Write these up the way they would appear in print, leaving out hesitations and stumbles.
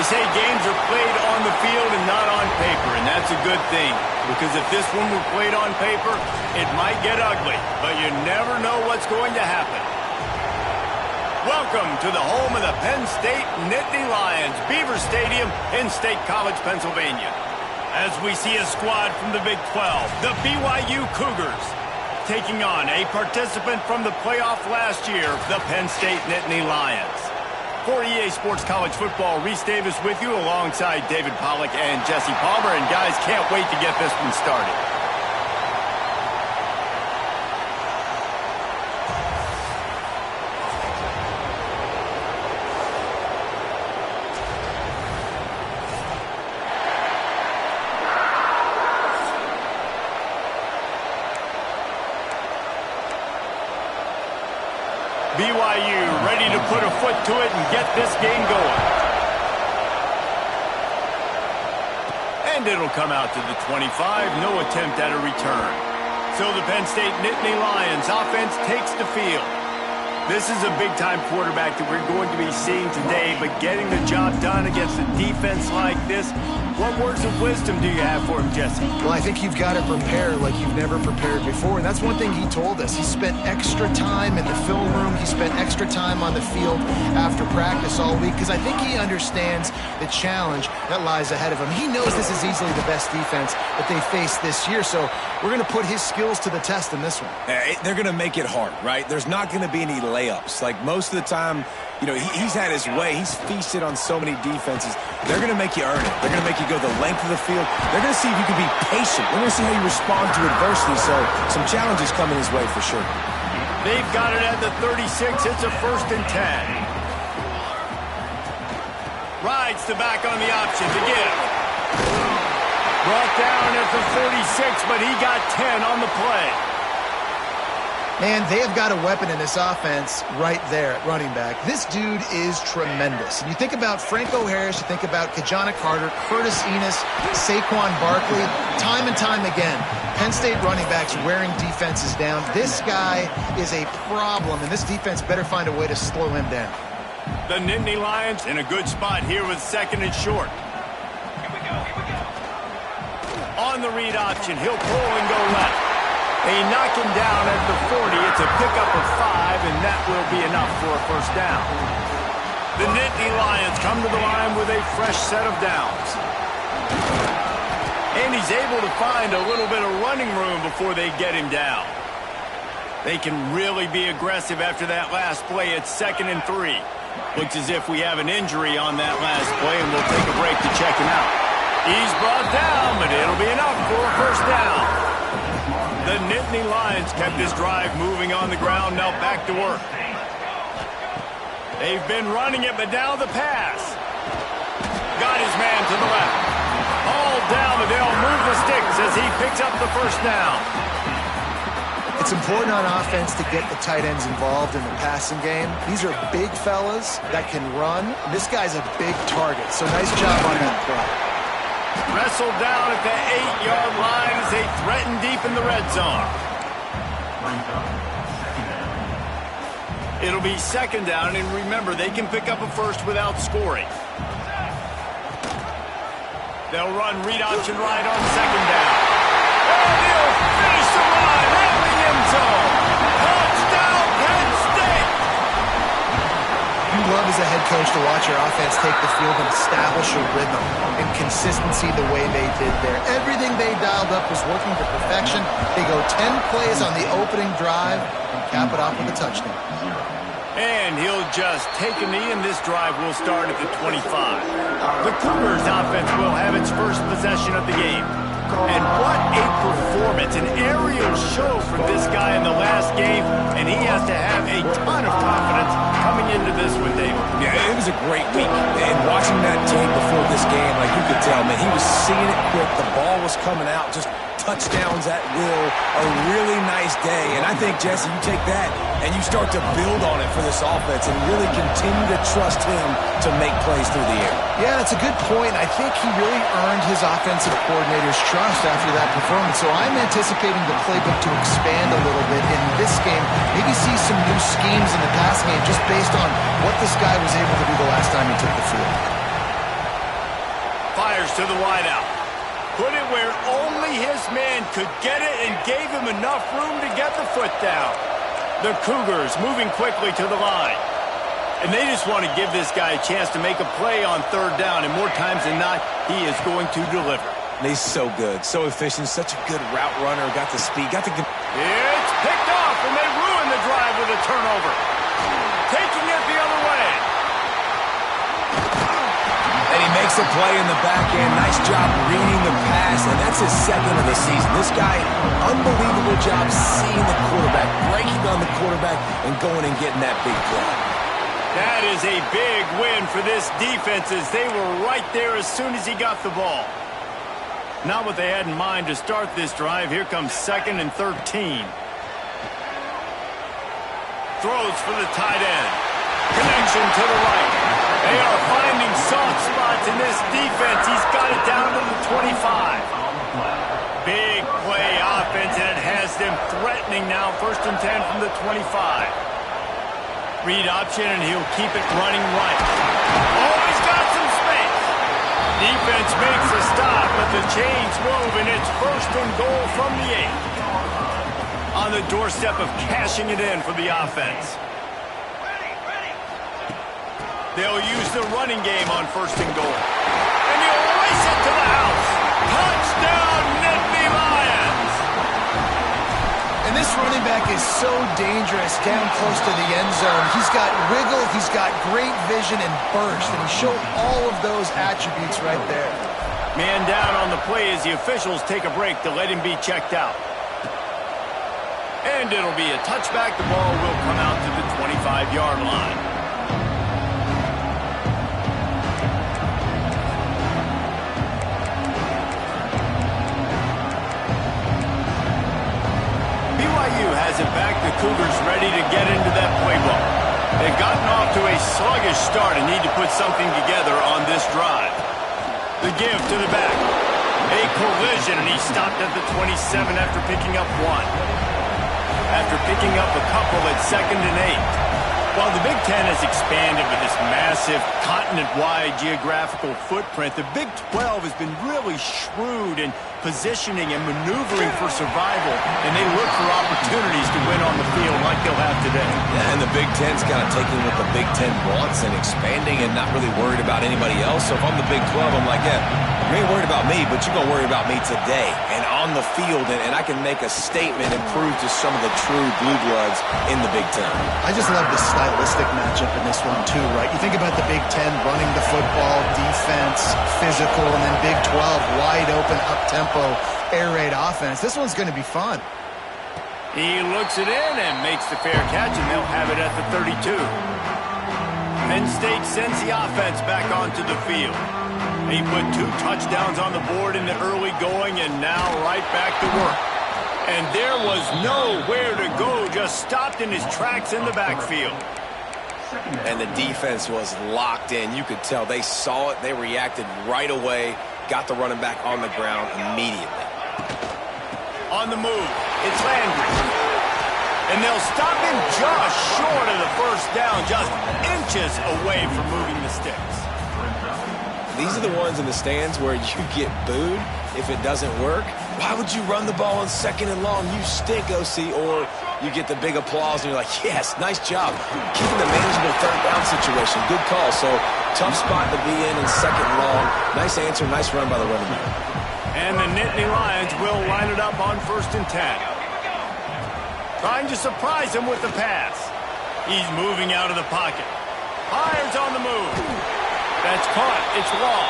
They say games are played on the field and not on paper, and that's a good thing. Because if this one were played on paper, it might get ugly, but you never know what's going to happen. Welcome to the home of the Penn State Nittany Lions, Beaver Stadium in State College, Pennsylvania. As we see a squad from the Big 12, the BYU Cougars, taking on a participant from the playoff last year, the Penn State Nittany Lions. For EA Sports College Football, Reese Davis with you alongside David Pollack and Jesse Palmer. And guys, can't wait to get this one started. BYU ready to put a foot to it and get this game going. And it'll come out to the 25. No attempt at a return. So the Penn State Nittany Lions offense takes the field. This is a big-time quarterback that we're going to be seeing today, but getting the job done against a defense like this, what words of wisdom do you have for him, Jesse? Well, I think you've got to prepare like you've never prepared before, and that's one thing he told us. He spent extra time in the film room. He spent extra time on the field after practice all week because I think he understands the challenge that lies ahead of him. He knows this is easily the best defense that they face this year, so we're going to put his skills to the test in this one. They're going to make it hard, right? There's not going to be any layups. Like most of the time, you know, he's had his way. He's feasted on so many defenses. They're going to make you earn it. They're going to make you go the length of the field. They're going to see if you can be patient. They're going to see how you respond to adversity. So some challenges coming his way for sure. They've got it at the 36. It's a 1st and 10. Rides the back on the option to give. Brought down at the 46, but he got 10 on the play. Man, they have got a weapon in this offense right there at running back. This dude is tremendous. And you think about Franco Harris, you think about Kajana Carter, Curtis Enos, Saquon Barkley, time and time again, Penn State running backs wearing defenses down. This guy is a problem, and this defense better find a way to slow him down. The Nittany Lions in a good spot here with 2nd and short. On the read option, he'll pull and go left. They knock him down at the 40. It's a pickup of 5, and that will be enough for a 1st down. The Nittany Lions come to the line with a fresh set of downs. And he's able to find a little bit of running room before they get him down. They can really be aggressive after that last play. It's 2nd and 3. Looks as if we have an injury on that last play, and we'll take a break to check him out. He's brought down, but it'll be enough for a 1st down. The Nittany Lions kept this drive moving on the ground, now back to work. They've been running it, but now the pass. Got his man to the left. All down, but they'll move the sticks as he picks up the 1st down. It's important on offense to get the tight ends involved in the passing game. These are big fellas that can run. This guy's a big target, so nice job on that play. Wrestled down at the 8-yard line as they threaten deep in the red zone. It'll be 2nd down, and remember, they can pick up a 1st without scoring. They'll run read option right on 2nd down. And he'll finish the line at the end zone. Touchdown, Penn State! You love as a head coach to watch your offense take the field and establish a rhythm and consistency the way they did there. Everything they dialed up was working to perfection. They go 10 plays on the opening drive and cap it off with a touchdown. And he'll just take a knee, and this drive will start at the 25. The Cougars offense will have its 1st possession of the game. And what a performance, an aerial show for this guy in the last game, and he has to have a ton of confidence coming into this one, David. Yeah, it was a great week, and watching that tape before this game, like you could tell, man, he was seeing it quick, the ball was coming out, just touchdowns at will, a really nice day. And I think, Jesse, you take that and you start to build on it for this offense and really continue to trust him to make plays through the air. Yeah, that's a good point. I think he really earned his offensive coordinator's trust after that performance. So I'm anticipating the playbook to expand a little bit in this game. Maybe see some new schemes in the passing game just based on what this guy was able to do the last time he took the field. fires to the wideout. Put it where only his man could get it and gave him enough room to get the foot down. The Cougars moving quickly to the line. And they just want to give this guy a chance to make a play on third down, and more times than not, he is going to deliver. And he's so good, so efficient, such a good route runner, got the speed, got the... It's picked off, and they ruin the drive with a turnover. Taking it the other way. And he makes a play in the back end. Nice job reading the pass, and that's his second of the season. This guy, unbelievable job seeing the quarterback, breaking on the quarterback, and going and getting that big play. That is a big win for this defense as they were right there as soon as he got the ball. Not what they had in mind to start this drive. Here comes 2nd and 13. Throws for the tight end. Connection to the right. They are finding soft spots in this defense. He's got it down to the 25. Big play offense, and it has them threatening now. 1st and 10 from the 25. Read option, and he'll keep it running right. Oh, he's got some space. Defense makes a stop, but the chains move, and it's 1st and goal from the 8. On the doorstep of cashing it in for the offense. They'll use the running game on 1st and goal. And he'll race it to the house. Touchdown, Nittany Lions! And this running back is so dangerous down close to the end zone. He's got wiggle, he's got great vision and burst, and he showed all of those attributes right there. Man down on the play as the officials take a break to let him be checked out. And it'll be a touchback. The ball will come out to the 25-yard line. Has it back. The Cougars ready to get into that playbook. They've gotten off to a sluggish start and need to put something together on this drive. The give to the back. A collision, and he stopped at the 27 after picking up 1. After picking up a couple at 2nd and 8. While the Big Ten has expanded with this massive continent-wide geographical footprint, the Big 12 has been really shrewd in positioning and maneuvering for survival, and they look for opportunities to win on the field like they'll have today. Yeah, and the Big Ten's kind of taking what the Big Ten wants and expanding and not really worried about anybody else. So if I'm the Big 12, I'm like, yeah, you ain't worried about me, but you're going to worry about me today and on the field, and I can make a statement and prove to some of the true blue bloods in the Big Ten. I just love the stylistic matchup in this one too, right? You think about the Big Ten running the football, defense, physical, and then Big 12 wide open, up-tempo, air raid offense. This one's going to be fun. He looks it in and makes the fair catch, and they'll have it at the 32. Penn State sends the offense back onto the field. He put 2 touchdowns on the board in the early going, and now right back to work. And there was nowhere to go, just stopped in his tracks in the backfield. And the defense was locked in. You could tell they saw it. They reacted right away, got the running back on the ground immediately. On the move, it's Landry. And they'll stop him just short of the 1st down, just inches away from moving the sticks. These are the ones in the stands where you get booed if it doesn't work. Why would you run the ball on 2nd and long? You stink, OC. Or you get the big applause and you're like, yes, nice job. Keeping the manageable 3rd down situation. Good call. So tough spot to be in 2nd and long. Nice answer, nice run by the running back. And the Nittany Lions will line it up on 1st and 10. Trying to surprise him with the pass. He's moving out of the pocket. Hires on the move. That's caught. It's long.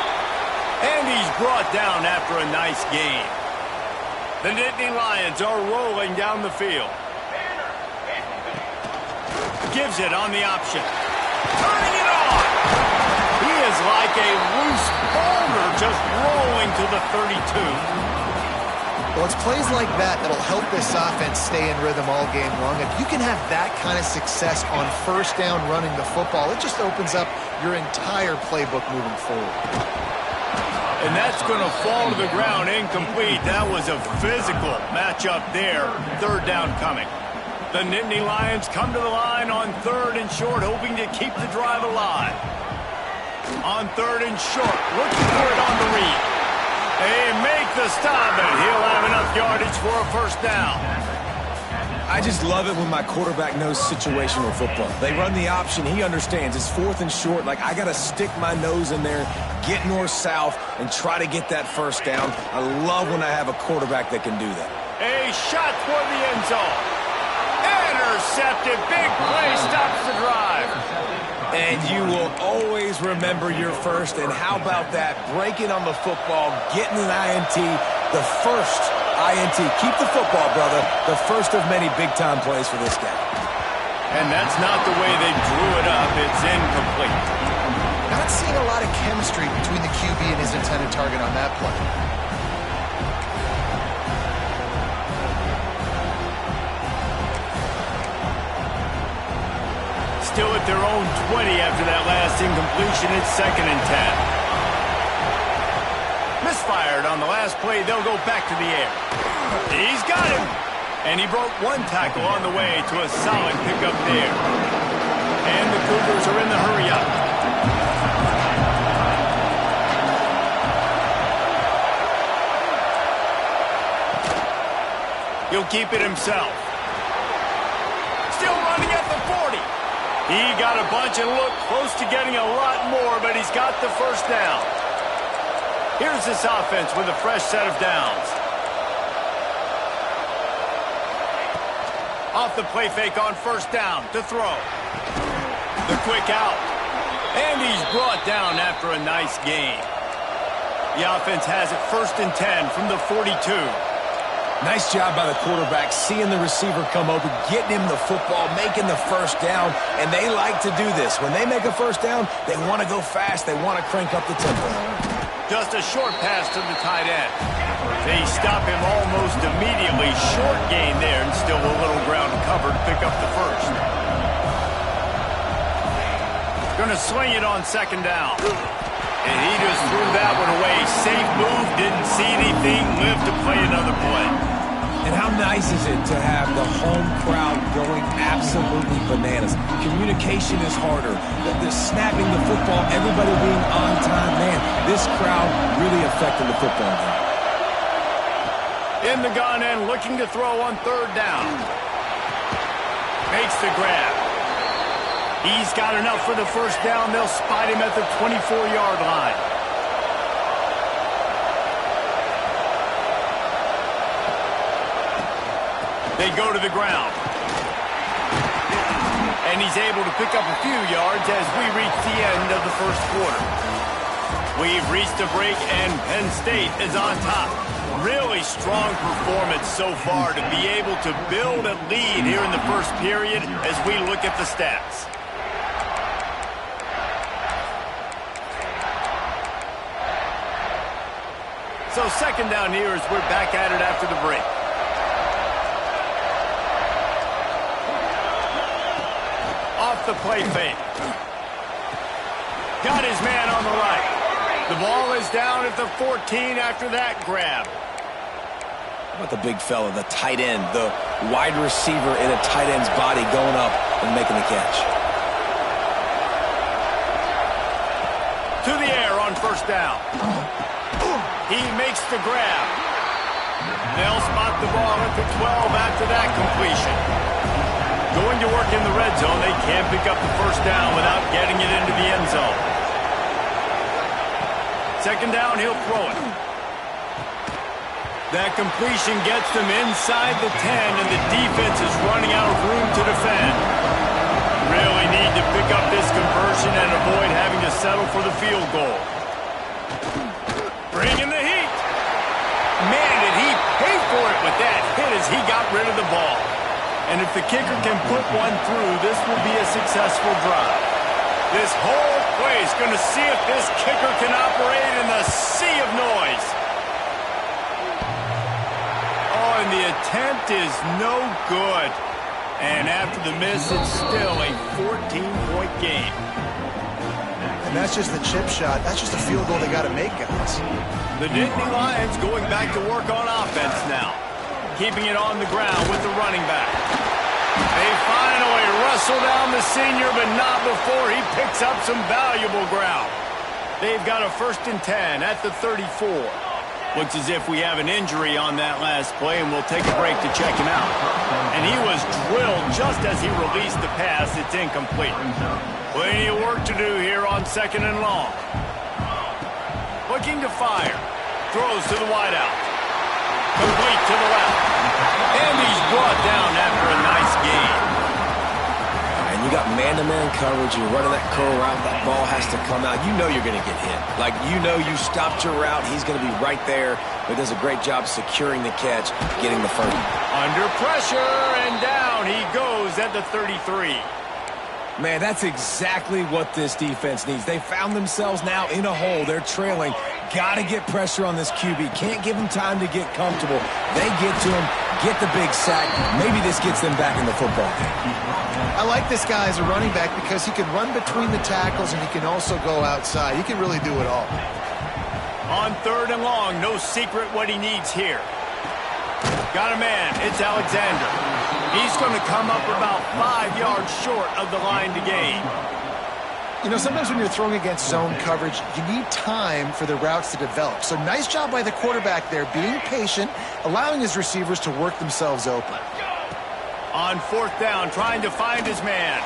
And he's brought down after a nice gain. The Nittany Lions are rolling down the field. Gives it on the option. Turning it on. He is like a loose boulder just rolling to the 32. Well, it's plays like that that'll help this offense stay in rhythm all game long. If you can have that kind of success on 1st down running the football, it just opens up your entire playbook moving forward. And that's going to fall to the ground incomplete. That was a physical matchup there. 3rd down coming. The Nittany Lions come to the line on 3rd and short, hoping to keep the drive alive. On 3rd and short, looking for it on the read. They make the stop, and he'll have enough yardage for a first down. I just love it when my quarterback knows situational football. They run the option. He understands. It's 4th and short. Like, I got to stick my nose in there, get north-south, and try to get that first down. I love when I have a quarterback that can do that. A shot toward the end zone. Intercepted. Big play stops the drive. And you will always remember your first. And how about that? Breaking on the football, getting an INT, the first INT. Keep the football, brother. The first of many big-time plays for this guy. And that's not the way they drew it up. It's incomplete. Not seeing a lot of chemistry between the QB and his intended target on that play. Still at their own 20 after that last incompletion. It's 2nd and 10. Misfired on the last play. They'll go back to the air. He's got him. And he broke one tackle on the way to a solid pickup there. And the Cougars are in the hurry-up. He'll keep it himself. Still running at the 40. He got a bunch and looked close to getting a lot more, but he's got the first down. Here's this offense with a fresh set of downs. Off the play fake on first down to throw. The quick out. And he's brought down after a nice gain. The offense has it 1st and 10 from the 42. Nice job by the quarterback, seeing the receiver come open, getting him the football, making the first down, and they like to do this. When they make a first down, they want to go fast. They want to crank up the tempo. Just a short pass to the tight end. They stop him almost immediately. Short gain there, and still a little ground covered. Pick up the first. Going to swing it on 2nd down. And he just threw that one away. Safe move, didn't see anything, lived to play another play. And how nice is it to have the home crowd going absolutely bananas? Communication is harder. The snapping the football, everybody being on time. Man, this crowd really affecting the football game. In the gun and looking to throw on 3rd down. Makes the grab. He's got enough for the first down. They'll spot him at the 24-yard line. They go to the ground. And he's able to pick up a few yards as we reach the end of the first quarter. We've reached a break, and Penn State is on top. Really strong performance so far to be able to build a lead here in the first period as we look at the stats. So 2nd down here as we're back at it after the break. Off the play fake. Got his man on the right. The ball is down at the 14 after that grab. How about the big fella, the tight end, the wide receiver in a tight end's body going up and making the catch. To the air on first down. He makes the grab. They'll spot the ball at the 12 after that completion. Going to work in the red zone. They can't pick up the first down without getting it into the end zone. 2nd down, he'll throw it. That completion gets them inside the 10, and the defense is running out of room to defend. Really need to pick up this conversion and avoid having to settle for the field goal. Bringing the heat. Man, did he pay for it with that hit as he got rid of the ball. And if the kicker can put one through, this will be a successful drive. This whole play is going to see if this kicker can operate in the sea of noise. Oh, and the attempt is no good. And after the miss, it's still a 14-point game. And that's just the chip shot. That's just a field goal they got to make, guys. The Nittany Lions going back to work on offense now. Keeping it on the ground with the running back. They finally wrestle down the senior, but not before he picks up some valuable ground. They've got a 1st and 10 at the 34. Looks as if we have an injury on that last play, and we'll take a break to check him out. And he was drilled just as he released the pass. It's incomplete. Plenty of work to do here on 2nd and long. Looking to fire. Throws to the wideout. Complete to the left. And he's brought down after a nice gain. And you got man-to-man coverage. You're running that curl route. That ball has to come out. You know you're going to get hit. Like, you know you stopped your route. He's going to be right there. But does a great job securing the catch, getting the first. Under pressure, and down he goes at the 33. Man, that's exactly what this defense needs. They found themselves now in a hole. They're trailing. Got to get pressure on this QB. Can't give him time to get comfortable. They get to him, get the big sack. Maybe this gets them back in the football game. I like this guy as a running back because he can run between the tackles and he can also go outside. He can really do it all. On 3rd and long, no secret what he needs here. Got a man. It's Alexander. He's going to come up about 5 yards short of the line to gain. You know, sometimes when you're throwing against zone coverage, you need time for the routes to develop. So nice job by the quarterback there, being patient, allowing his receivers to work themselves open. On 4th down, trying to find his man.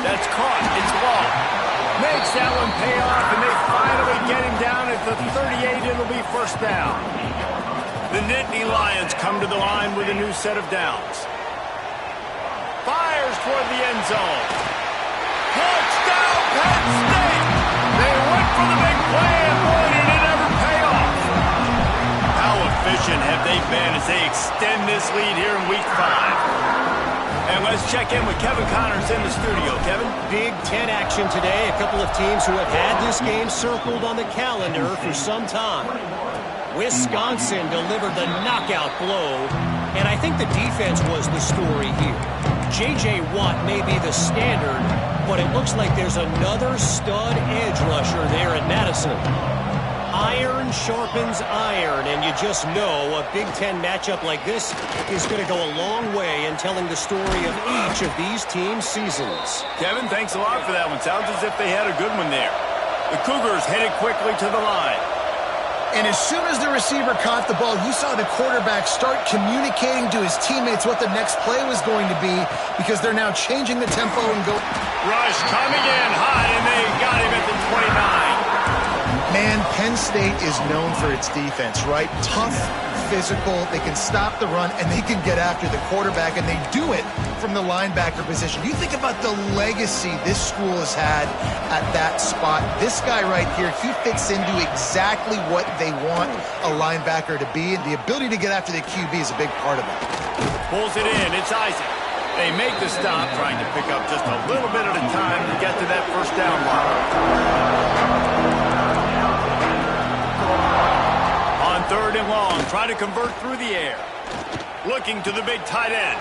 That's caught. It's ball. Makes that one pay off, and they finally get him down at the 38. It'll be 1st down. The Nittany Lions come to the line with a new set of downs. Fires toward the end zone. Touchdown, Penn State! They went for the big play, and boy, did it ever pay off. How efficient have they been as they extend this lead here in Week 5? And let's check in with Kevin Connors in the studio. Kevin? Big Ten action today. A couple of teams who have had this game circled on the calendar for some time. Wisconsin delivered the knockout blow, and I think the defense was the story here. J.J. Watt may be the standard, but it looks like there's another stud edge rusher there in Madison. Iron sharpens iron, and you just know a Big Ten matchup like this is going to go a long way in telling the story of each of these teams' seasons. Kevin, thanks a lot for that one. Sounds as if they had a good one there. The Cougars headed quickly to the line. And as soon as the receiver caught the ball, you saw the quarterback start communicating to his teammates what the next play was going to be because they're now changing the tempo and go. Rush coming in hot, and they got him at the 29. Man, Penn State is known for its defense, right? Tough, physical, they can stop the run, and they can get after the quarterback, and they do it from the linebacker position. You think about the legacy this school has had at that spot. This guy right here, he fits into exactly what they want a linebacker to be, and the ability to get after the QB is a big part of it. Pulls it in. It's Isaac. They make the stop, trying to pick up just a little bit at a time to get to that 1st down line. On 3rd and long, try to convert through the air. Looking to the big tight end.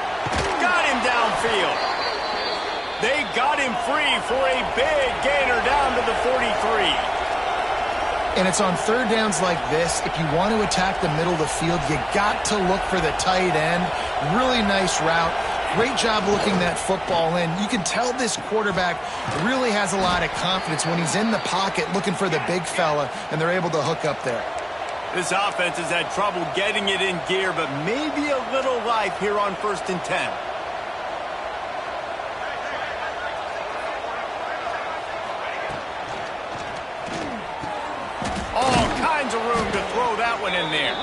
Got him downfield. They got him free for a big gainer down to the 43. And it's on 3rd downs like this. If you want to attack the middle of the field, you got to look for the tight end. Really nice route. Great job looking that football in. You can tell this quarterback really has a lot of confidence when he's in the pocket looking for the big fella, and they're able to hook up there. This offense has had trouble getting it in gear, but maybe a little life here on 1st and 10. All kinds of room to throw that one in there.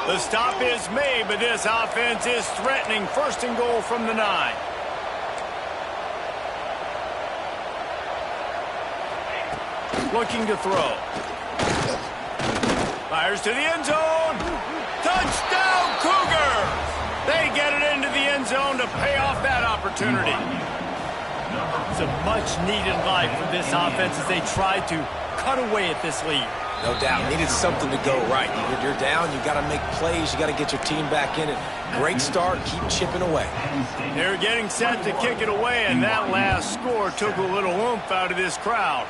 The stop is made, but this offense is threatening 1st and goal from the 9. Looking to throw. Fires to the end zone. Touchdown, Cougars! They get it into the end zone to pay off that opportunity. It's a much-needed life for this offense as they try to cut away at this lead. No doubt. Needed something to go right. You're down. You got to make plays. You got to get your team back in it. Great start. Keep chipping away. They're getting set to kick it away, and that last score took a little oomph out of this crowd.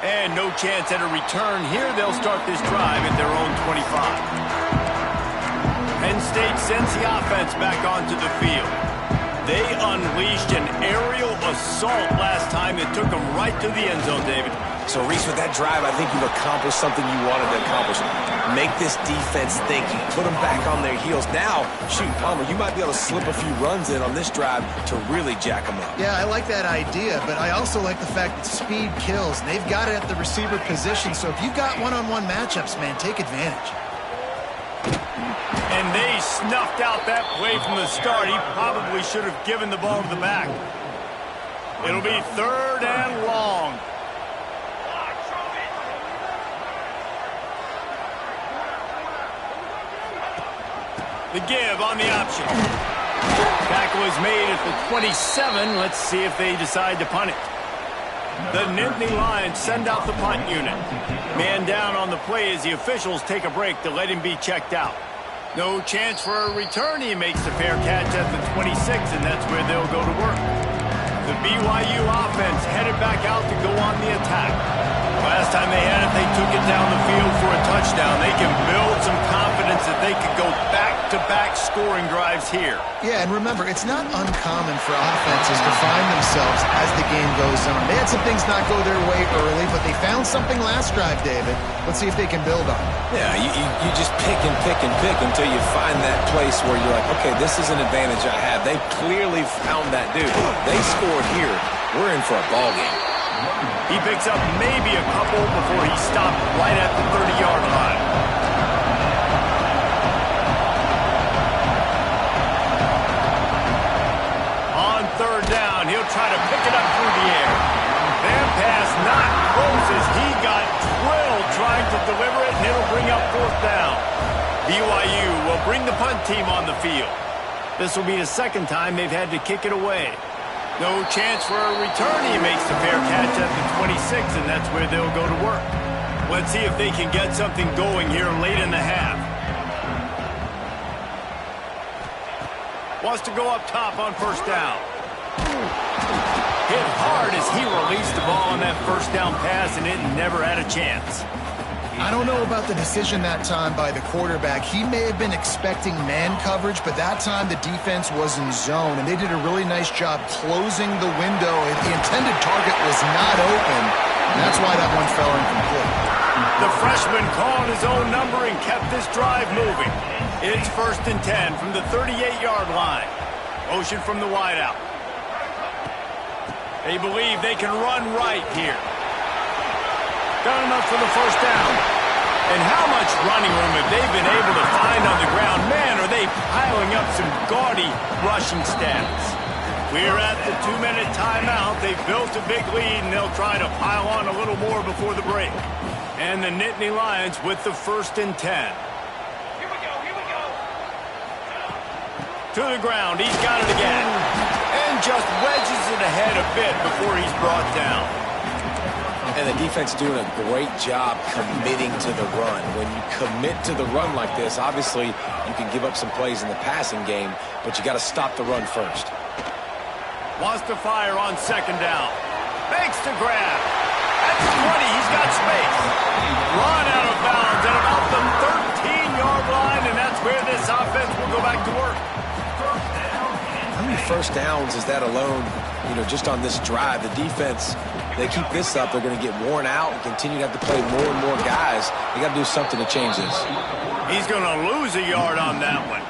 And no chance at a return here. They'll start this drive at their own 25. Penn State sends the offense back onto the field. They unleashed an aerial assault last time that took them right to the end zone, David. So, Reese, with that drive, I think you've accomplished something you wanted to accomplish. Make this defense think. You put them back on their heels. Now, shoot, Palmer, you might be able to slip a few runs in on this drive to really jack them up. Yeah, I like that idea, but I also like the fact that speed kills. And they've got it at the receiver position, so if you've got one-on-one matchups, man, take advantage. And they snuffed out that play from the start. He probably should have given the ball to the back. It'll be 3rd and long. The give on the option. Tackle is made at the 27. Let's see if they decide to punt it. The Nittany Lions send out the punt unit. Man down on the play as the officials take a break to let him be checked out. No chance for a return. He makes the fair catch at the 26, and that's where they'll go to work. The BYU offense headed back out to go on the attack. Last time they had it, they took it down the field for a touchdown. They can build some confidence that they could go back-to-back scoring drives here. Yeah, and remember, it's not uncommon for offenses to find themselves as the game goes on. They had some things not go their way early, but they found something last drive, David. Let's see if they can build on it. Yeah, you just pick and pick and pick until you find that place where you're like, okay, this is an advantage I have. They clearly found that dude. They scored here. We're in for a ball game. He picks up maybe a couple before he stopped right at the 30-yard line. On 3rd down, he'll try to pick it up through the air. That pass not close as he got drilled trying to deliver it, and it'll bring up 4th down. BYU will bring the punt team on the field. This will be the 2nd time they've had to kick it away. No chance for a return. He makes the fair catch at the 26, and that's where they'll go to work. Let's see if they can get something going here late in the half. Wants to go up top on 1st down. Hit hard as he released the ball on that 1st down pass, and it never had a chance. I don't know about the decision that time by the quarterback. He may have been expecting man coverage, but that time the defense was in zone, and they did a really nice job closing the window. The intended target was not open, and that's why that one fell incomplete. The freshman called his own number and kept this drive moving. It's 1st and 10 from the 38-yard line. Motion from the wideout. They believe they can run right here. Got enough for the 1st down. And how much running room have they been able to find on the ground? Man, are they piling up some gaudy rushing stats. We're at the 2-minute timeout. They've built a big lead, and they'll try to pile on a little more before the break. And the Nittany Lions with the 1st and 10. Here we go. To the ground. He's got it again. And just wedges it ahead a bit before he's brought down. And the defense doing a great job committing to the run. When you commit to the run like this, obviously you can give up some plays in the passing game, but you got to stop the run first. Wants to fire on 2nd down. Makes the grab. At the 20, he's got space. Run out of bounds at about the 13-yard line, and that's where this offense will go back to work. How many 1st downs is that alone, just on this drive? The defense, they keep this up, they're going to get worn out and continue to have to play more and more guys. They got to do something to change this. He's going to lose a yard on that one.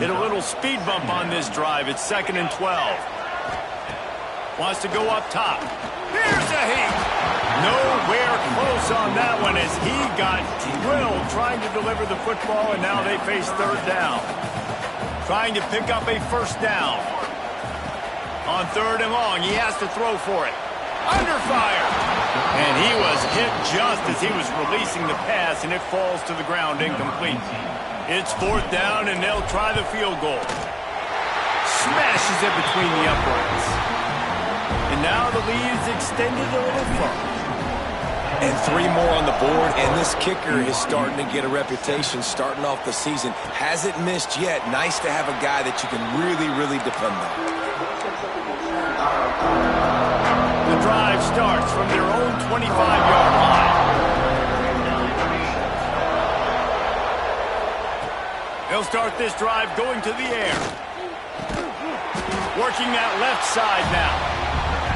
Hit a little speed bump on this drive. It's 2nd and 12. Wants to go up top. Here's a heat. Nowhere close on that one as he got drilled trying to deliver the football, and now they face 3rd down. Trying to pick up a 1st down. On 3rd and long, he has to throw for it. Under fire. And he was hit just as he was releasing the pass, and it falls to the ground incomplete. It's 4th down, and they'll try the field goal. Smashes it between the uprights. And now the lead is extended a little further. And 3 more on the board, and this kicker is starting to get a reputation starting off the season. Hasn't missed yet. Nice to have a guy that you can really, really depend on. The drive starts from their own 25-yard line. They'll start this drive going to the air. Working that left side now.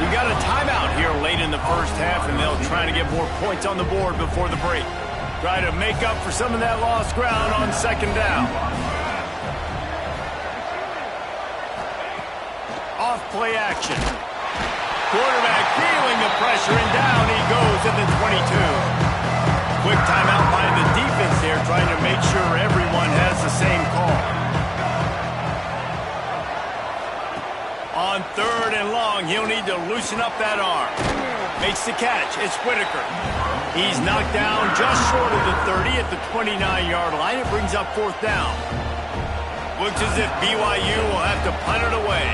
We got a timeout here late in the first half, and they'll try to get more points on the board before the break. Try to make up for some of that lost ground on second down. Off play action. Quarterback feeling the pressure, and down he goes at the 22. Quick timeout by the defense there, trying to make sure everyone has the same call. On third and long, he'll need to loosen up that arm. Makes the catch. It's Whitaker. He's knocked down just short of the 30 at the 29-yard line. It brings up fourth down. Looks as if BYU will have to punt it away.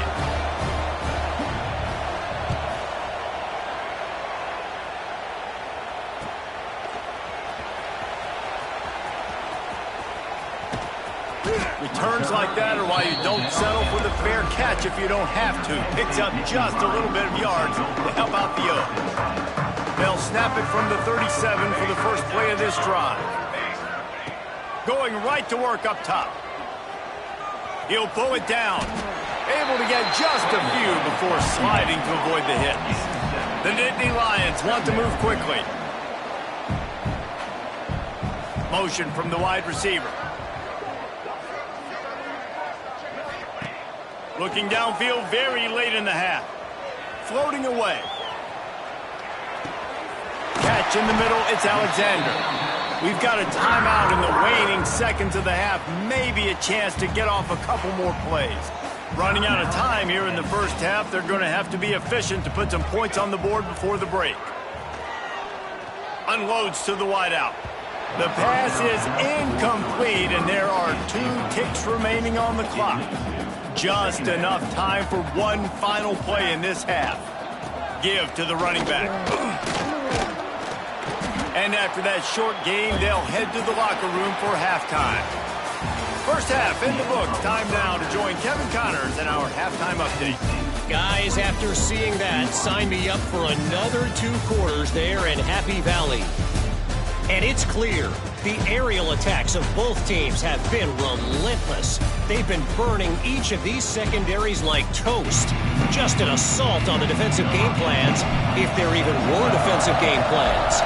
Returns like that are why you don't settle for the fair catch if you don't have to. Picks up just a little bit of yards to help out the O. They'll snap it from the 37 for the first play of this drive. Going right to work up top. He'll pull it down. Able to get just a few before sliding to avoid the hits. The Nittany Lions want to move quickly. Motion from the wide receiver. Looking downfield very late in the half. Floating away. Catch in the middle, it's Alexander. We've got a timeout in the waning seconds of the half. Maybe a chance to get off a couple more plays. Running out of time here in the first half. They're going to have to be efficient to put some points on the board before the break. Unloads to the wideout. The pass is incomplete, and there are 2 ticks remaining on the clock. Just enough time for one final play in this half. Give to the running back. And after that short game, they'll head to the locker room for halftime. First half in the books. Time now to join Kevin Connors in our halftime update. Guys, after seeing that, sign me up for another 2 quarters there in Happy Valley. And it's clear, the aerial attacks of both teams have been relentless. They've been burning each of these secondaries like toast. Just an assault on the defensive game plans, if there even were defensive game plans.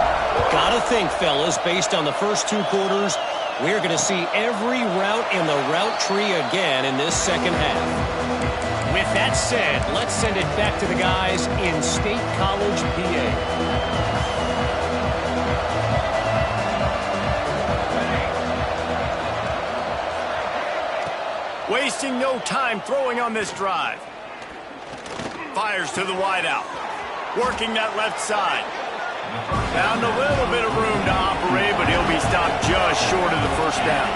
Gotta think, fellas, based on the first 2 quarters, we're going to see every route in the route tree again in this second half. With that said, let's send it back to the guys in State College, PA. Wasting no time throwing on this drive. Fires to the wideout. Working that left side. Found a little bit of room to operate, but he'll be stopped just short of the first down.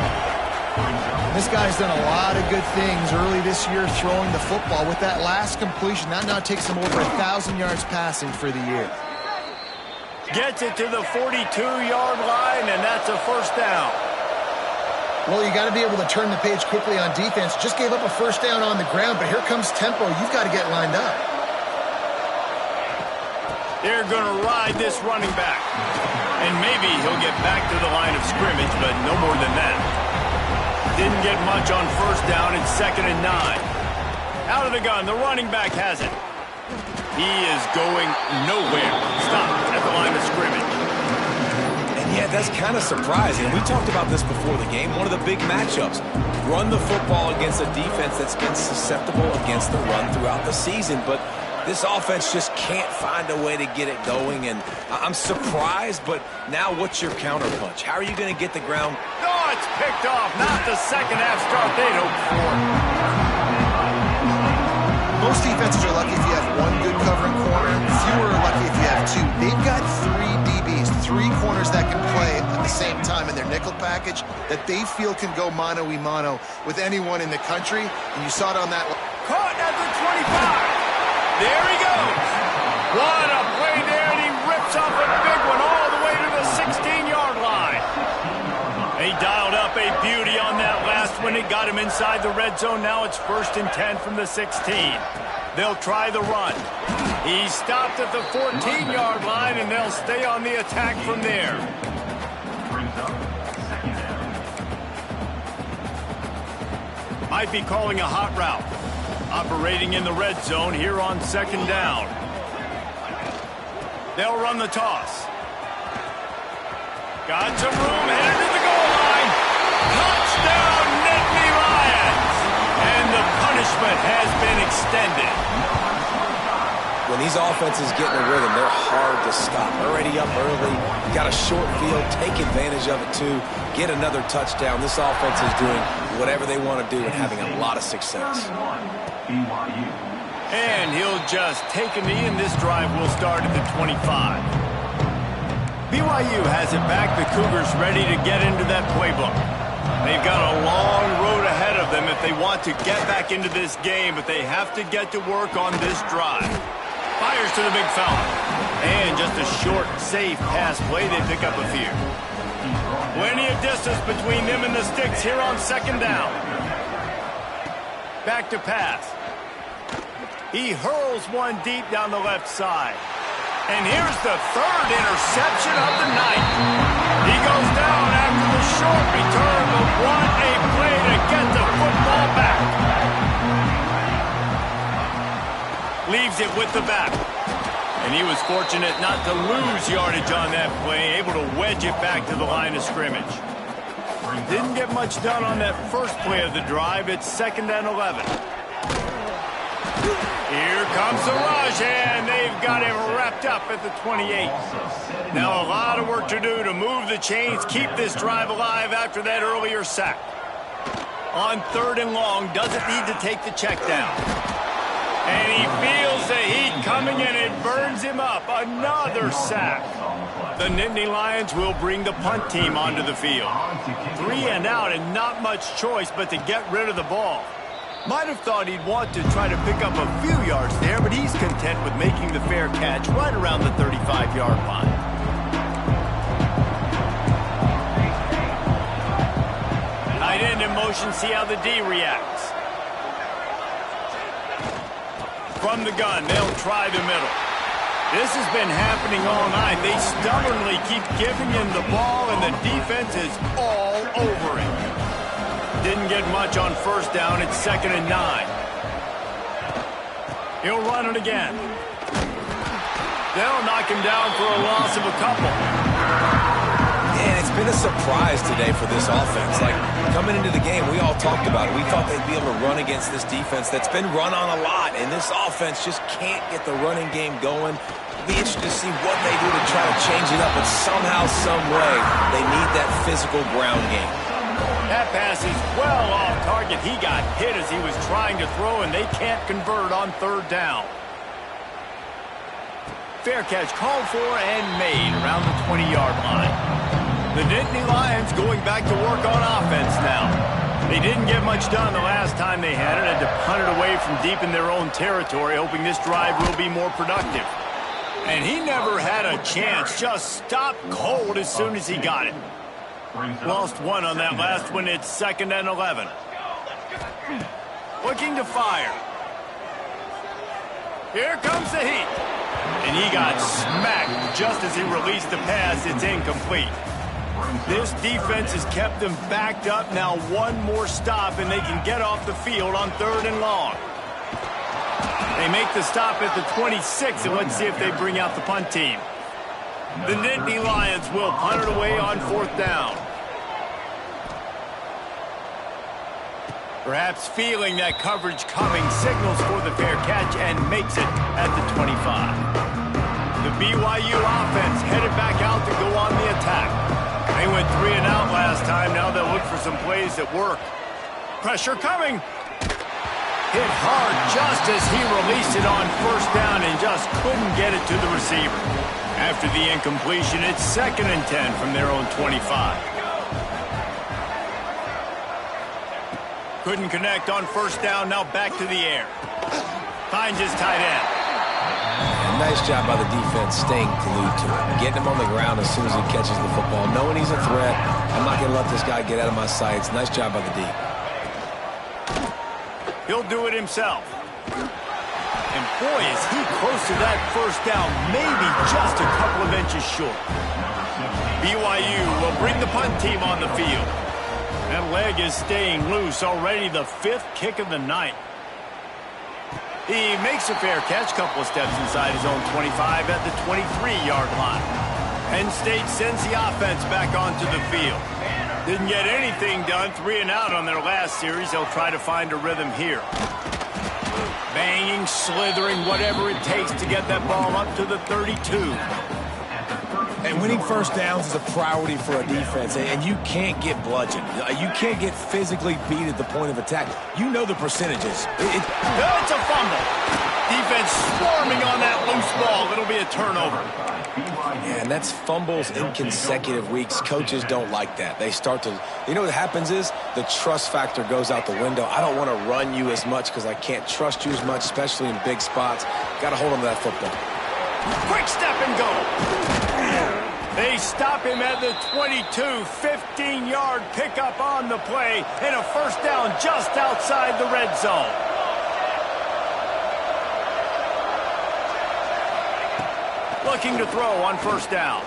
This guy's done a lot of good things early this year throwing the football. With that last completion, that now takes him over 1,000 yards passing for the year. Gets it to the 42-yard line, and that's a first down. Well, you got to be able to turn the page quickly on defense. Just gave up a first down on the ground, but here comes tempo. You've got to get lined up. They're going to ride this running back. And maybe he'll get back to the line of scrimmage, but no more than that. Didn't get much on first down. It's 2nd and 9. Out of the gun, the running back has it. He is going nowhere. Stopped at the line of scrimmage. Yeah, that's kind of surprising. We talked about this before the game. One of the big matchups. Run the football against a defense that's been susceptible against the run throughout the season. But this offense just can't find a way to get it going. And I'm surprised, but now what's your counterpunch? How are you going to get the ground? Oh, it's picked off. Not the second half start they'd hoped for. Most defenses are lucky if you have 1 good covering corner. Fewer are lucky if you have 2. They've got 3 DBs, 3 corners that can play at the same time in their nickel package that they feel can go mano-a-mano with anyone in the country. And you saw it on that. Caught at the 25. There he goes. What a play there, and he rips off a big one all the way to the 16-yard line. He dialed up a beauty on that last one. It got him inside the red zone. Now it's 1st and 10 from the 16. They'll try the run. He stopped at the 14-yard line, and they'll stay on the attack from there. Might be calling a hot route. Operating in the red zone here on second down. They'll run the toss. Got some room, headed to the goal line. Touchdown, Nittany Lions! And the punishment has been extended. When these offenses get in a rhythm, they're hard to stop. Already up early, got a short field, take advantage of it too, get another touchdown. This offense is doing whatever they want to do and having a lot of success. And he'll just take a knee, and this drive will start at the 25. BYU has it back. The Cougars ready to get into that playbook. They've got a long road ahead of them if they want to get back into this game, but they have to get to work on this drive. Fires to the big fella. And just a short, safe pass play. They pick up a few. Plenty of distance between them and the sticks here on second down. Back to pass. He hurls one deep down the left side. And here's the third interception of the night. He goes down after the short return, but what a play to get the football back. Leaves it with the back. And he was fortunate not to lose yardage on that play, able to wedge it back to the line of scrimmage. Didn't get much done on that first play of the drive. It's 2nd and 11. Here comes the rush, and they've got him wrapped up at the 28. Now a lot of work to do to move the chains, keep this drive alive after that earlier sack. On 3rd and long, doesn't need to take the check down. And he feels the heat coming, and it burns him up. Another sack. The Nittany Lions will bring the punt team onto the field. 3 and out, and not much choice but to get rid of the ball. Might have thought he'd want to try to pick up a few yards there, but he's content with making the fair catch right around the 35-yard line. Tight end in motion, see how the D reacts. From the gun, they'll try the middle. This has been happening all night. They stubbornly keep giving him the ball, and the defense is all over it. Didn't get much on 1st down. It's 2nd and 9. He'll run it again. They'll knock him down for a loss of a couple. And it's been a surprise today for this offense. Like, coming into the game, we all talked about it. We thought they'd be able to run against this defense that's been run on a lot, and this offense just can't get the running game going. It'll be interesting to see what they do to try to change it up, but somehow, some way, they need that physical ground game. That pass is well off target. He got hit as he was trying to throw, and they can't convert on 3rd down. Fair catch called for and made around the 20-yard line. The Nittany Lions going back to work on offense now. They didn't get much done the last time they had it. Had to punt it away from deep in their own territory, hoping this drive will be more productive. And he never had a chance. Just stopped cold as soon as he got it. Lost one on that last one. It's 2nd and 11. Looking to fire. Here comes the heat. And he got smacked just as he released the pass. It's incomplete. This defense has kept them backed up. Now one more stop, and they can get off the field on 3rd and long. They make the stop at the 26, and let's see if they bring out the punt team. The Nittany Lions will punt it away on 4th down. Perhaps feeling that coverage coming, signals for the fair catch and makes it at the 25. The BYU offense headed back out to go on the attack. They went 3 and out last time. Now they'll look for some plays that work. Pressure coming. Hit hard just as he released it on 1st down and just couldn't get it to the receiver. After the incompletion, it's 2nd and 10 from their own 25. Couldn't connect on 1st down, now back to the air. Finds his tight end. Nice job by the defense staying glued to it. Getting him on the ground as soon as he catches the football. Knowing he's a threat, I'm not going to let this guy get out of my sights. Nice job by the D. He'll do it himself. And boy, is he close to that 1st down, maybe just a couple of inches short. BYU will bring the punt team on the field. That leg is staying loose, already the 5th kick of the night. He makes a fair catch, couple of steps inside his own 25 at the 23-yard line. Penn State sends the offense back onto the field. Didn't get anything done, 3 and out on their last series. They'll try to find a rhythm here. Banging, slithering, whatever it takes to get that ball up to the 32. And winning first downs is a priority for a defense, and you can't get bludgeoned. You can't get physically beat at the point of attack. You know the percentages. It's a fumble. Defense swarming on that loose ball. It'll be a turnover. And that's fumbles in consecutive weeks. Coaches don't like that. They start to, you know what happens is the trust factor goes out the window. I don't want to run you as much because I can't trust you as much, especially in big spots. Got to hold on to that football. Quick step and go. They stop him at the 22, 15-yard pickup on the play, and a first down just outside the red zone. Looking to throw on first down.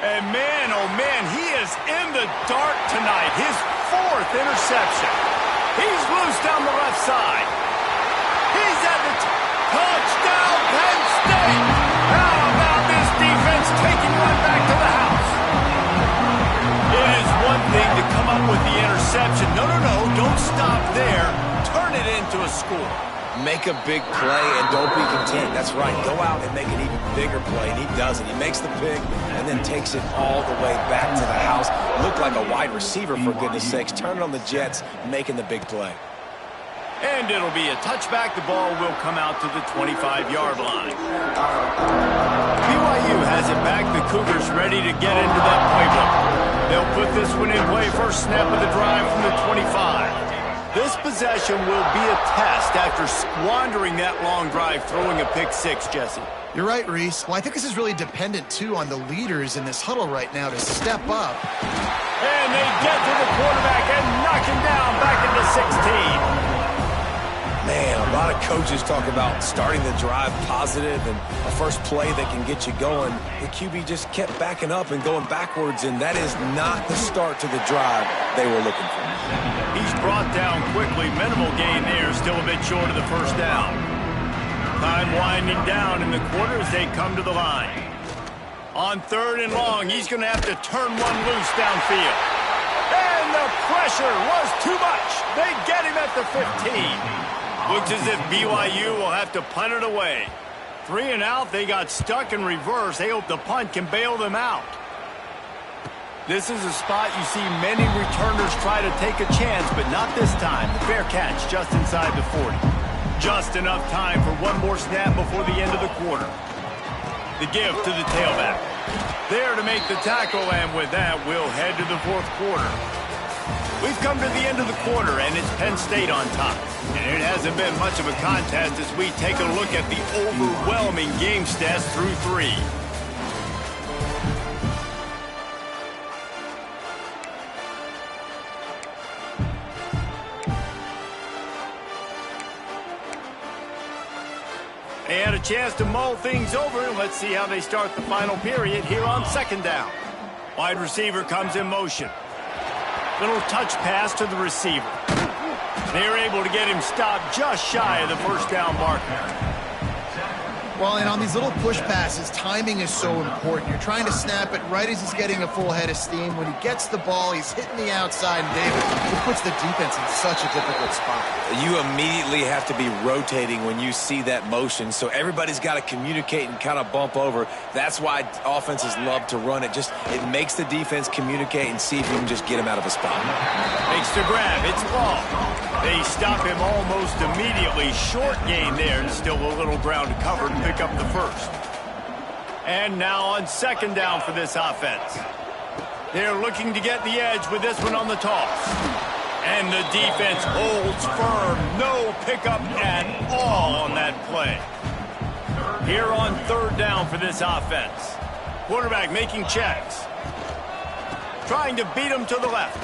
And man, oh man, he is in the dark tonight. His 4th interception. He's loose down the left side. He's at the touchdown, Penn State. How about this defense taking one back to the house? It is one thing to come up with the interception. No, don't stop there. Turn it into a score. Make a big play and don't be content. That's right. Go out and make an even bigger play, and he does it. He makes the pick and then takes it all the way back to the house. Looked like a wide receiver, for goodness sakes. Turn it on the Jets, making the big play. And it'll be a touchback. The ball will come out to the 25-yard line. BYU has it back. The Cougars ready to get into that playbook. They'll put this one in play. First snap of the drive from the 25. This possession will be a test after squandering that long drive, throwing a pick 6, Jesse. You're right, Reese. Well, I think this is really dependent, too, on the leaders in this huddle right now to step up. And they get to the quarterback and knock him down back into 16. Man, a lot of coaches talk about starting the drive positive and a first play that can get you going. The QB just kept backing up and going backwards, and that is not the start to the drive they were looking for. He's brought down quickly. Minimal gain there, still a bit short of the first down. Time winding down in the quarter as they come to the line. On 3rd and long, he's going to have to turn one loose downfield. And the pressure was too much. They get him at the 15. Looks as if BYU will have to punt it away. 3 and out, they got stuck in reverse. They hope the punt can bail them out. This is a spot you see many returners try to take a chance, but not this time. The fair catch just inside the 40. Just enough time for one more snap before the end of the quarter. The give to the tailback. There to make the tackle, and with that, we'll head to the 4th quarter. We've come to the end of the quarter, and it's Penn State on top. And it hasn't been much of a contest as we take a look at the overwhelming game stats through 3. They had a chance to mull things over. Let's see how they start the final period here on 2nd down. Wide receiver comes in motion. Little touch pass to the receiver. They're able to get him stopped just shy of the first down marker. Well, and on these little push passes, timing is so important. You're trying to snap it right as he's getting a full head of steam. When he gets the ball, he's hitting the outside, and David, it puts the defense in such a difficult spot. You immediately have to be rotating when you see that motion, so everybody's got to communicate and kind of bump over. That's why offenses love to run it. It makes the defense communicate and see if you can just get him out of a spot. Makes the grab. It's ball. They stop him almost immediately. Short gain there, and still a little ground to cover to pick up the first. And now on 2nd down for this offense. They're looking to get the edge with this one on the toss. And the defense holds firm. No pickup at all on that play. Here on 3rd down for this offense. Quarterback making checks. Trying to beat him to the left.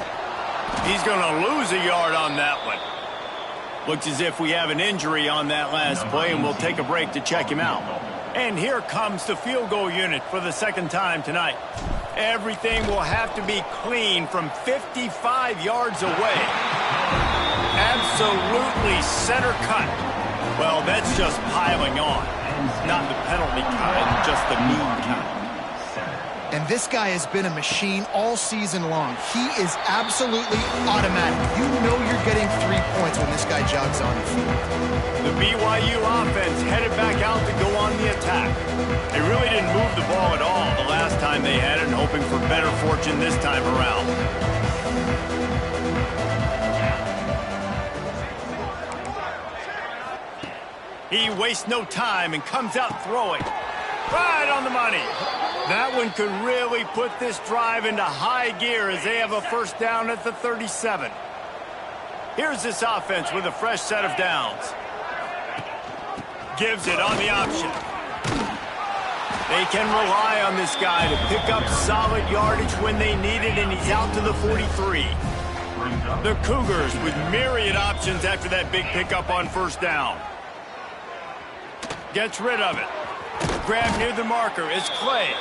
He's going to lose a yard on that one. Looks as if we have an injury on that last play, and we'll take a break to check him out. And here comes the field goal unit for the 2nd time tonight. Everything will have to be clean from 55 yards away. absolutely center cut. Well, that's just piling on. Not the penalty kind, just the mean kind. And this guy has been a machine all season long. He is absolutely automatic. You know you're getting 3 points when this guy jogs on the field. The BYU offense headed back out to go on the attack. They really didn't move the ball at all the last time they had it, hoping for better fortune this time around. He wastes no time and comes out throwing. Right on the money. That one could really put this drive into high gear as they have a first down at the 37. Here's this offense with a fresh set of downs. Gives it on the option. They can rely on this guy to pick up solid yardage when they need it, and he's out to the 43. The Cougars with myriad options after that big pickup on first down. Gets rid of it. Grab near the marker is Clay.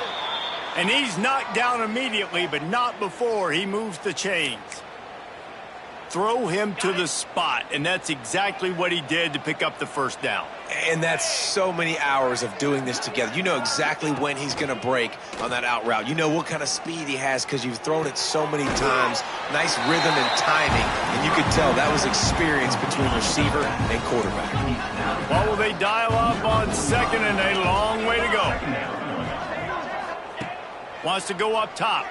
And he's knocked down immediately, but not before he moves the chains. Throw him to the spot, and that's exactly what he did to pick up the first down. And that's so many hours of doing this together. You know exactly when he's going to break on that out route. You know what kind of speed he has because you've thrown it so many times. Nice rhythm and timing, and you could tell that was experience between receiver and quarterback. What will they dial up on second, and a long way to go. Wants to go up top.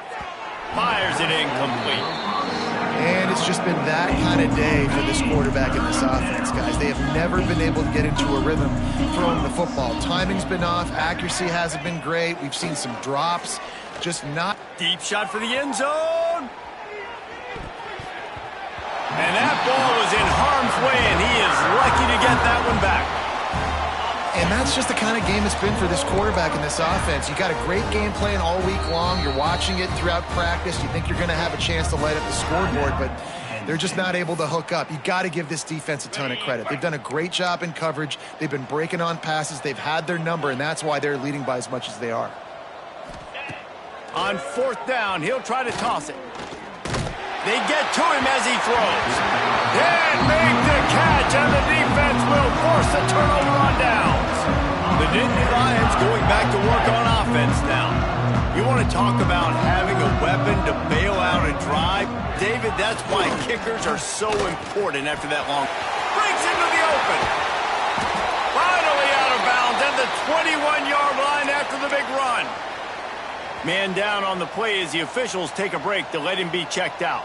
Fires it incomplete. And it's just been that kind of day for this quarterback in this offense, guys. They have never been able to get into a rhythm throwing the football. Timing's been off. Accuracy hasn't been great. We've seen some drops. Just not. Deep shot for the end zone. And that ball was in harm's way, and he is lucky to get that one back. And that's just the kind of game it's been for this quarterback in this offense. You got a great game plan all week long. You're watching it throughout practice. You think you're going to have a chance to light up the scoreboard, but they're just not able to hook up. You got to give this defense a ton of credit. They've done a great job in coverage. They've been breaking on passes. They've had their number, and that's why they're leading by as much as they are. On fourth down, he'll try to toss it. They get to him as he throws. Can't make the catch, and the defense will force a turnover on downs. The Nittany Lions going back to work on offense now. You want to talk about having a weapon to bail out a drive? David, that's why kickers are so important after that long. Breaks into the open. Finally out of bounds at the 21-yard line after the big run. Man down on the play as the officials take a break to let him be checked out.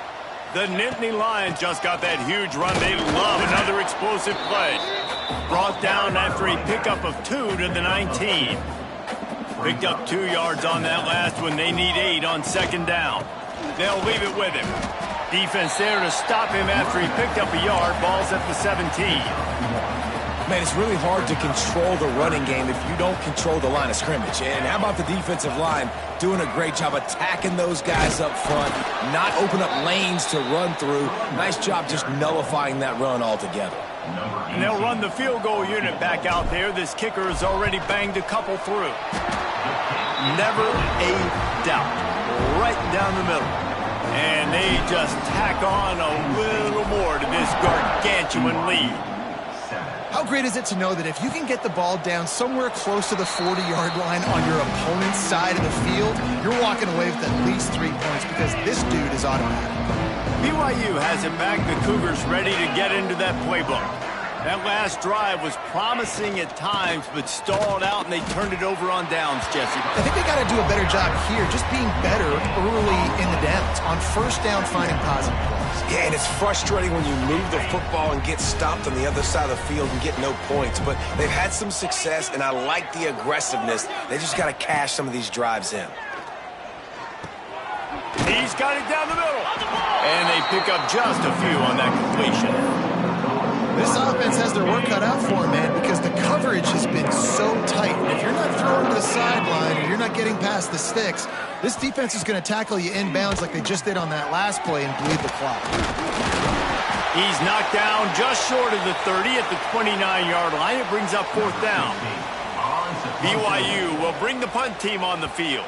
The Nittany Lions just got that huge run. They love another explosive play. Brought down after a pickup of 2 to the 19. Picked up 2 yards on that last one. They need 8 on second down. They'll leave it with him. Defense there to stop him after he picked up a yard. Ball's at the 17. Man, it's really hard to control the running game if you don't control the line of scrimmage. And how about the defensive line doing a great job attacking those guys up front, not open up lanes to run through. Nice job just nullifying that run altogether. And they'll run the field goal unit back out there. This kicker has already banged a couple through. Never a doubt. Right down the middle. And they just tack on a little more to this gargantuan lead. How great is it to know that if you can get the ball down somewhere close to the 40-yard line on your opponent's side of the field, you're walking away with at least 3 points because this dude is automatic. BYU has it back. The Cougars ready to get into that playbook. That last drive was promising at times, but stalled out, and they turned it over on downs, Jesse. I think they got to do a better job here, just being better early in the downs, on first down finding positive plays. Yeah, and it's frustrating when you move the football and get stopped on the other side of the field and get no points, but they've had some success, and I like the aggressiveness. They just got to cash some of these drives in. He's got it down the middle. And they pick up just a few on that completion. This offense has their work cut out for them, man, because the coverage has been so tight. And if you're not throwing to the sideline or you're not getting past the sticks, this defense is going to tackle you inbounds like they just did on that last play and bleed the clock. He's knocked down just short of the 30 at the 29-yard line. It brings up fourth down. BYU will bring the punt team on the field.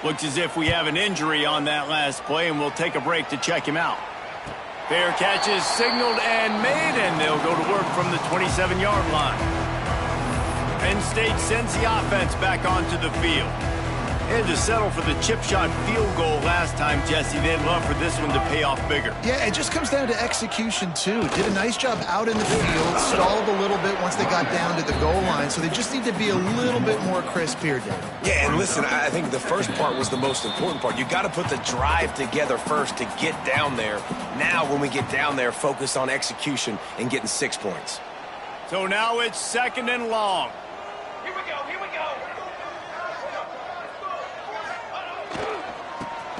Looks as if we have an injury on that last play, and we'll take a break to check him out. Fair catch is signaled and made, and they'll go to work from the 27-yard line. Penn State sends the offense back onto the field. They had to settle for the chip shot field goal last time, Jesse. They'd love for this one to pay off bigger. Yeah, it just comes down to execution, too. Did a nice job out in the field, stalled a little bit once they got down to the goal line, so they just need to be a little bit more crisp here, Dave. Yeah, and listen, I think the first part was the most important part. You got to put the drive together first to get down there. Now, when we get down there, focus on execution and getting 6 points. So now it's 2nd and long. Here we go, here we go.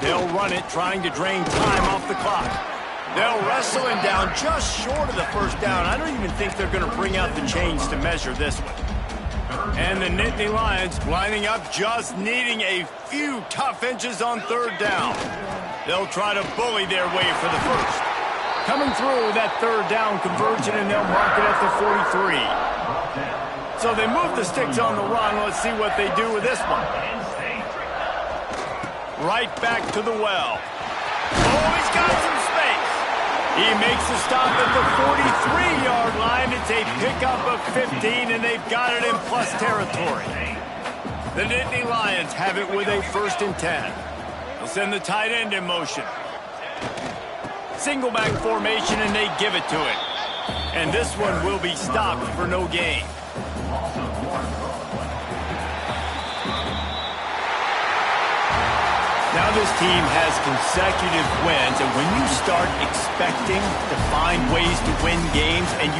They'll run it, trying to drain time off the clock. They'll wrestle him down just short of the first down. I don't even think they're going to bring out the chains to measure this one. And the Nittany Lions lining up, just needing a few tough inches on 3rd down. They'll try to bully their way for the first. Coming through that 3rd down conversion, and they'll mark it at the 43. So they move the sticks on the run. Let's see what they do with this one. Right back to the well. Oh, he's got some space. He makes the stop at the 43-yard line. It's a pickup of 15, and they've got it in plus territory. The Nittany Lions have it with a 1st and 10. They'll send the tight end in motion. Single back formation, and they give it to it. And this one will be stopped for no gain. Now this team has consecutive wins, and when you start expecting to find ways to win games and you